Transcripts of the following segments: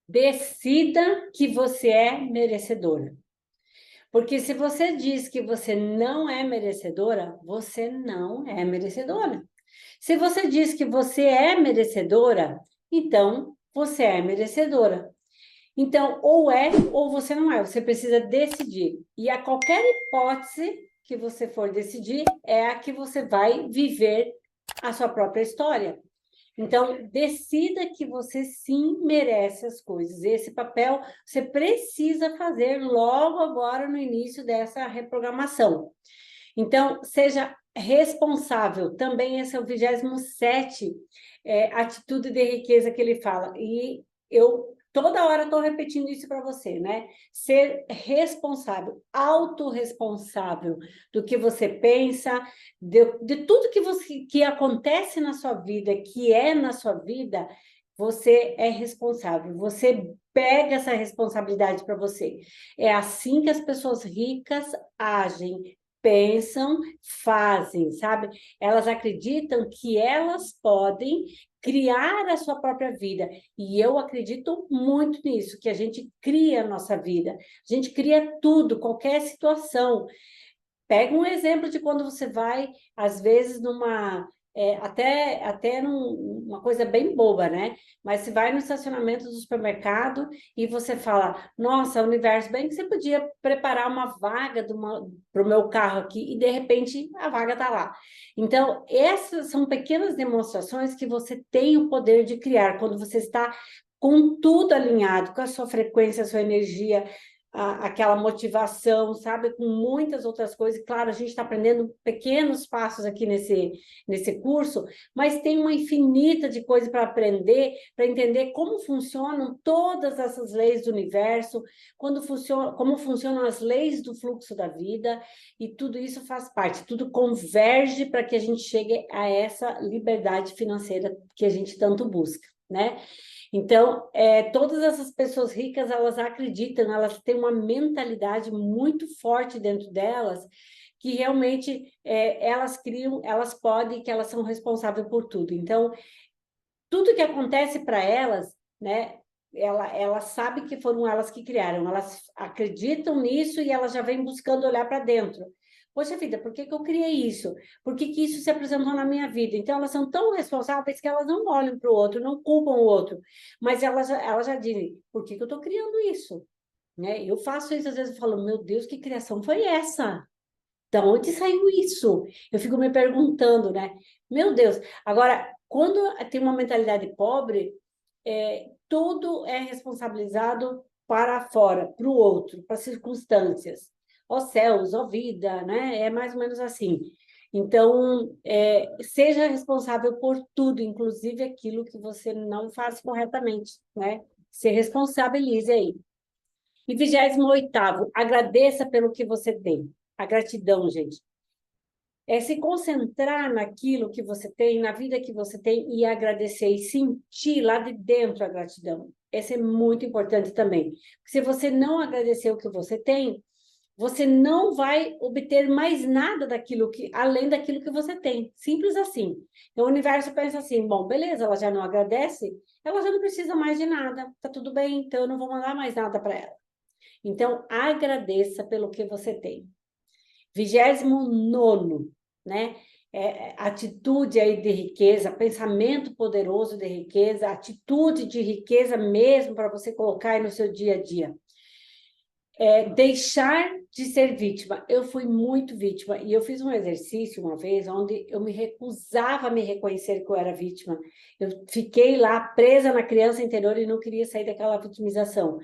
Decida que você é merecedora. Porque se você diz que você não é merecedora, você não é merecedora. Se você diz que você é merecedora, então você é merecedora. Então, ou é ou você não é. Você precisa decidir. E a qualquer hipótese que você for decidir, é a que você vai viver a sua própria história. Então, decida que você sim merece as coisas. Esse papel você precisa fazer logo agora no início dessa reprogramação. Então, seja responsável. Também esse é o 27º atitude de riqueza que ele fala. E eu toda hora estou repetindo isso para você, né? Ser responsável, autorresponsável do que você pensa, de tudo que acontece na sua vida, que é na sua vida, você é responsável. Você pega essa responsabilidade para você. É assim que as pessoas ricas agem, pensam, fazem, sabe? Elas acreditam que elas podem criar a sua própria vida. E eu acredito muito nisso, que a gente cria a nossa vida. A gente cria tudo, qualquer situação. Pega um exemplo de quando você vai, às vezes, até numa coisa bem boba, né? Mas você vai no estacionamento do supermercado e você fala, nossa, universo, bem que você podia preparar uma vaga para o meu carro aqui, e de repente a vaga está lá. Então, essas são pequenas demonstrações que você tem o poder de criar, quando você está com tudo alinhado, com a sua frequência, a sua energia, aquela motivação, sabe? Com muitas outras coisas. Claro, a gente está aprendendo pequenos passos aqui nesse curso, mas tem uma infinita de coisas para aprender, para entender como funcionam todas essas leis do universo, como funcionam as leis do fluxo da vida, e tudo isso faz parte, tudo converge para que a gente chegue a essa liberdade financeira que a gente tanto busca, né? Então, todas essas pessoas ricas, elas acreditam, elas têm uma mentalidade muito forte dentro delas, que realmente elas criam, elas podem, que elas são responsáveis por tudo. Então, tudo que acontece para elas, né? Ela sabe que foram elas que criaram, elas acreditam nisso e elas já vêm buscando olhar para dentro. Poxa vida, por que eu criei isso? Por que isso se apresentou na minha vida? Então, elas são tão responsáveis que elas não olham para o outro, não culpam o outro, mas elas já dizem, por que eu estou criando isso? Né? Eu faço isso, às vezes eu falo, meu Deus, que criação foi essa? Da onde saiu isso? Eu fico me perguntando, né? Meu Deus. Agora, quando tem uma mentalidade pobre, tudo é responsabilizado para fora, para o outro, para as circunstâncias. Ó céus, ó vida, né? É mais ou menos assim. Então, seja responsável por tudo, inclusive aquilo que você não faz corretamente, né? Se responsabilize aí. E 28º, agradeça pelo que você tem. A gratidão, gente. É se concentrar naquilo que você tem, na vida que você tem, e agradecer e sentir lá de dentro a gratidão. Esse é muito importante também. Se você não agradecer o que você tem, você não vai obter mais nada além daquilo que você tem. Simples assim. Então, o universo pensa assim, bom, beleza, ela já não agradece, ela já não precisa mais de nada, tá tudo bem, então eu não vou mandar mais nada para ela. Então, agradeça pelo que você tem. 29º, né? Atitude aí de riqueza, pensamento poderoso de riqueza, atitude de riqueza mesmo para você colocar aí no seu dia a dia. Deixar de ser vítima. Eu fui muito vítima e eu fiz um exercício uma vez onde eu me recusava a me reconhecer que eu era vítima. Eu fiquei lá presa na criança interior e não queria sair daquela vitimização.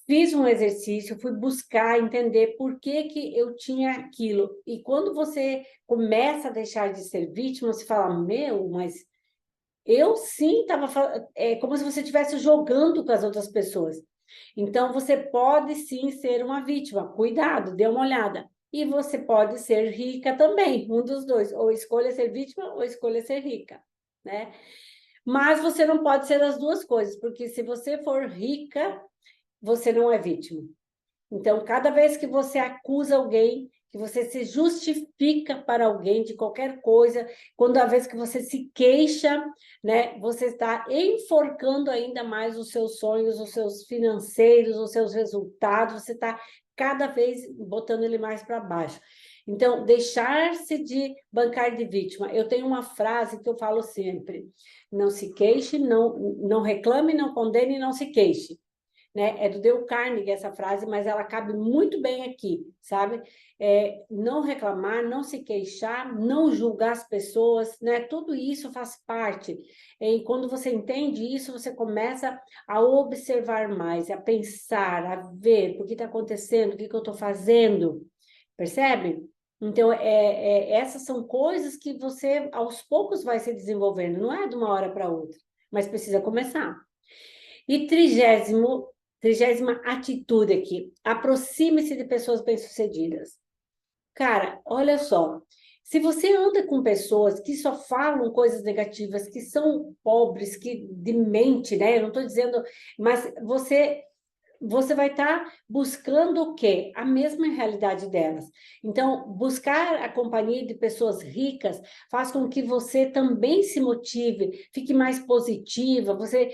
Fiz um exercício, fui buscar entender por que eu tinha aquilo. E quando você começa a deixar de ser vítima, você fala, meu, mas eu sim estava... É como se você estivesse jogando com as outras pessoas. Então, você pode sim ser uma vítima. Cuidado, dê uma olhada. E você pode ser rica também, um dos dois. Ou escolha ser vítima ou escolha ser rica, né? Mas você não pode ser as duas coisas, porque se você for rica, você não é vítima. Então, cada vez que você acusa alguém, que você se justifica para alguém de qualquer coisa, quando a vez que você se queixa, né, você está enforcando ainda mais os seus sonhos, os seus financeiros, os seus resultados, você está cada vez botando ele mais para baixo. Então, deixar-se de bancar de vítima. Eu tenho uma frase que eu falo sempre: não se queixe, não reclame, não condene, não se queixe. Né? É do Dale Carnegie essa frase, mas ela cabe muito bem aqui, sabe? Não reclamar, não se queixar, não julgar as pessoas, né? Tudo isso faz parte. E quando você entende isso, você começa a observar mais, a pensar, a ver o que está acontecendo, o que eu estou fazendo, percebe? Então, essas são coisas que você, aos poucos, vai se desenvolvendo, não é de uma hora para outra, mas precisa começar. E trigésima atitude aqui, aproxime-se de pessoas bem-sucedidas. Cara, olha só, se você anda com pessoas que só falam coisas negativas, que são pobres, que de mente, né? Eu não estou dizendo, mas você vai estar buscando o quê? A mesma realidade delas. Então, buscar a companhia de pessoas ricas faz com que você também se motive, fique mais positiva, você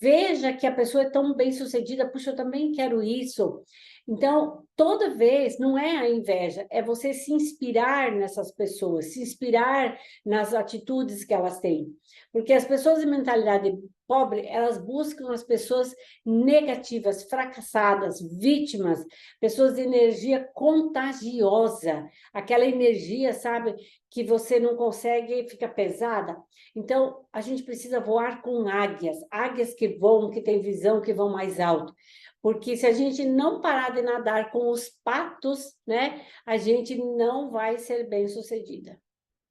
veja que a pessoa é tão bem-sucedida, puxa, eu também quero isso. Então, toda vez, não é a inveja, é você se inspirar nessas pessoas, se inspirar nas atitudes que elas têm. Porque as pessoas de mentalidade pobre, elas buscam as pessoas negativas, fracassadas, vítimas, pessoas de energia contagiosa, aquela energia, sabe, que você não consegue, fica pesada. Então, a gente precisa voar com águias, águias que voam, que têm visão, que vão mais alto. Porque se a gente não parar de nadar com os patos, né, a gente não vai ser bem-sucedida.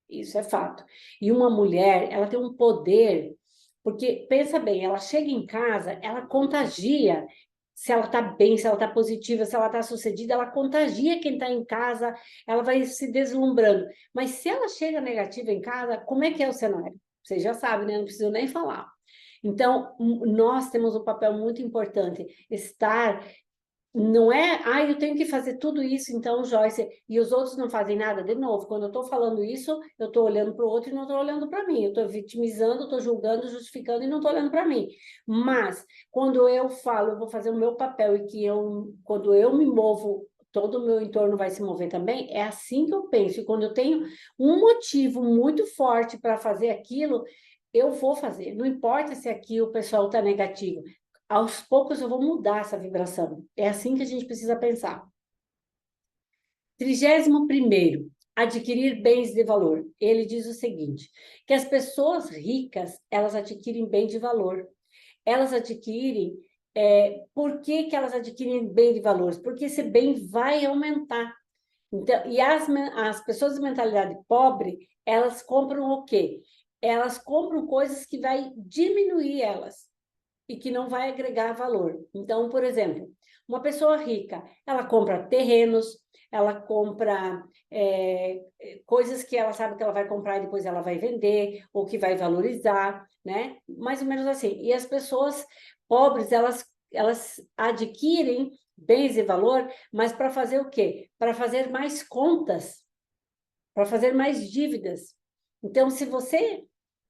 Isso é fato. E uma mulher, ela tem um poder, porque, pensa bem, ela chega em casa, ela contagia, se ela está bem, se ela está positiva, se ela está sucedida, ela contagia quem está em casa, ela vai se deslumbrando. Mas se ela chega negativa em casa, como é que é o cenário? Vocês já sabem, né? Não preciso nem falar. Então, nós temos um papel muito importante, estar não é, eu tenho que fazer tudo isso, então, Joyce, e os outros não fazem nada. De novo, quando eu estou falando isso, eu estou olhando para o outro e não estou olhando para mim. Eu estou vitimizando, estou julgando, justificando e não estou olhando para mim. Mas, quando eu falo, eu vou fazer o meu papel e que quando eu me movo, todo o meu entorno vai se mover também, é assim que eu penso. E quando eu tenho um motivo muito forte para fazer aquilo, eu vou fazer. Não importa se aqui o pessoal está negativo, aos poucos eu vou mudar essa vibração. É assim que a gente precisa pensar. 31º, adquirir bens de valor. Ele diz o seguinte, que as pessoas ricas, elas adquirem bem de valor. Elas adquirem, por que que elas adquirem bem de valor? Porque esse bem vai aumentar. Então, e as pessoas de mentalidade pobre, elas compram o quê? Elas compram coisas que vai diminuir elas e que não vai agregar valor. Então, por exemplo, uma pessoa rica, ela compra terrenos, ela compra coisas que ela sabe que ela vai comprar e depois ela vai vender, ou que vai valorizar, né? Mais ou menos assim. E as pessoas pobres, elas adquirem bens de valor, mas para fazer o quê? Para fazer mais contas, para fazer mais dívidas. Então, se você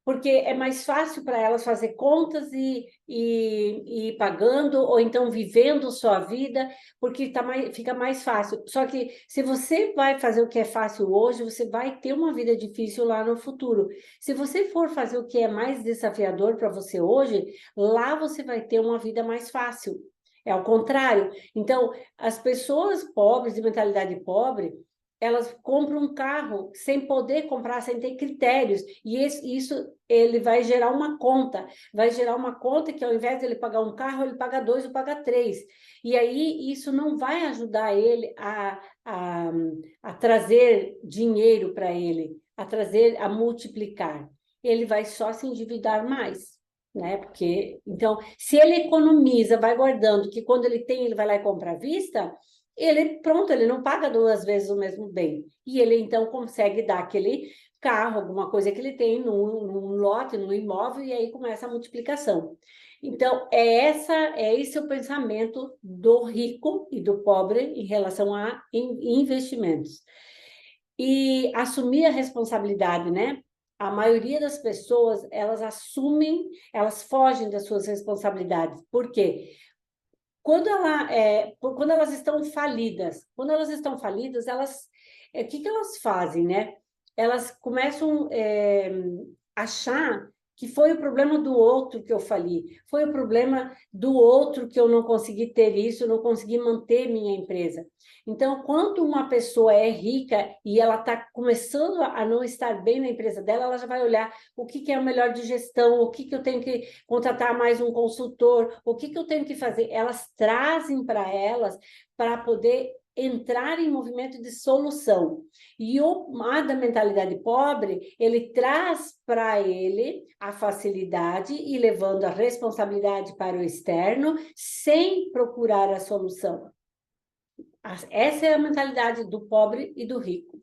porque é mais fácil para elas fazer contas e ir pagando, ou então vivendo sua vida, porque fica mais fácil. Só que se você vai fazer o que é fácil hoje, você vai ter uma vida difícil lá no futuro. Se você for fazer o que é mais desafiador para você hoje, lá você vai ter uma vida mais fácil. É ao contrário. Então, as pessoas pobres, de mentalidade pobre, elas compram um carro sem poder comprar, sem ter critérios. E isso ele vai gerar uma conta. Vai gerar uma conta que, ao invés de ele pagar um carro, ele paga 2 ou paga 3. E aí, isso não vai ajudar ele a trazer dinheiro para ele, a multiplicar. Ele vai só se endividar mais. Né? Porque, então, se ele economiza, vai guardando, que quando ele tem, ele vai lá e compra à vista, ele não paga 2 vezes o mesmo bem. E ele, então, consegue dar aquele carro, alguma coisa que ele tem num lote, num imóvel, e aí começa a multiplicação. Então, é esse o pensamento do rico e do pobre em relação a investimentos. e assumir a responsabilidade, né? A maioria das pessoas, elas assumem, elas fogem das suas responsabilidades. Por quê? Quando elas estão falidas, o que que elas fazem, né? Elas começam a achar que foi o problema do outro que eu fali, foi o problema do outro que eu não consegui ter isso, eu não consegui manter minha empresa. Então, quando uma pessoa é rica e ela está começando a não estar bem na empresa dela, ela já vai olhar o que que é o melhor de gestão, o que que eu tenho que contratar mais um consultor, o que que eu tenho que fazer? Elas trazem para elas para poder entrar em movimento de solução. E a da mentalidade pobre, ele traz para ele a facilidade e levando a responsabilidade para o externo, sem procurar a solução. Essa é a mentalidade do pobre e do rico.